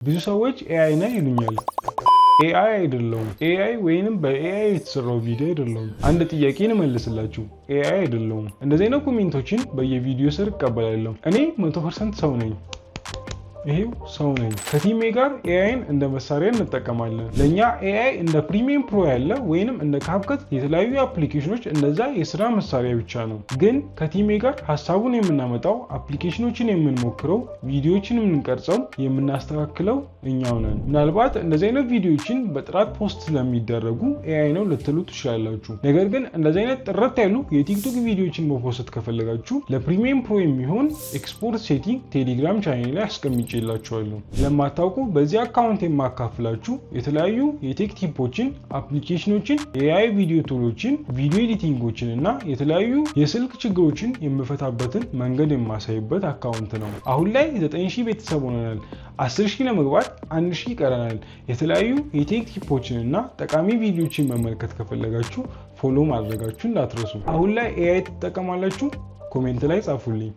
ብዙ ሰዎች ኤአይ ነህ ይሉኛል። ኤአይ አይደለሁም። ኤአይ ወይንም በኤአይ የተሰራው ቪዲዮ አይደለሁም። አንድ ጥያቄ ልመልስላችሁ። ኤአይ አይደለሁም። እንደዚህ አይነት ኮሜንቶችን በየቪዲዮ ስር እቀበላለሁ። እኔ 100% ሰው ነኝ። ይሄው ሰው ነኝ። ከቲሜ ጋር ኤአይን እንደ መሳሪያ እንጠቀማለን። ለኛ ኤአይ እንደ ፕሪሚየም ፕሮ ያለ ወይንም እንደ ካፕከት የተለያዩ አፕሊኬሽኖች እንደዛ የስራ መሳሪያ ብቻ ነው። ግን ከቲሜ ጋር ሀሳቡን የምናመጣው፣ አፕሊኬሽኖችን የምንሞክረው፣ ቪዲዮዎችን የምንቀርጸው፣ የምናስተካክለው እኛው ነን። ምናልባት እንደዚህ አይነት ቪዲዮዎችን በጥራት ፖስት ስለሚደረጉ ኤአይ ነው ልትሉ ትችላላችሁ። ነገር ግን እንደዚህ አይነት ጥረት ያሉ የቲክቶክ ቪዲዮዎችን መፖስት ከፈለጋችሁ ለፕሪሚየም ፕሮ የሚሆን ኤክስፖርት ሴቲንግ ቴሌግራም ቻናል ላይ አስቀምጬ ይላችኋለሁ። ለማታውቁ በዚህ አካውንት የማካፍላችሁ የተለያዩ የቴክ ቲፖችን፣ አፕሊኬሽኖችን፣ የኤአይ ቪዲዮ ቱሎችን፣ ቪዲዮ ኤዲቲንጎችን እና የተለያዩ የስልክ ችግሮችን የምፈታበትን መንገድ የማሳይበት አካውንት ነው። አሁን ላይ 9000 ቤተሰብ ሆነናል። 10000 ለመግባት 1000 ይቀረናል። የተለያዩ የቴክ ቲፖችን እና ጠቃሚ ቪዲዮችን መመልከት ከፈለጋችሁ ፎሎ ማድረጋችሁ እንዳትረሱ። አሁን ላይ ኤአይ ትጠቀማላችሁ? ኮሜንት ላይ ጻፉልኝ።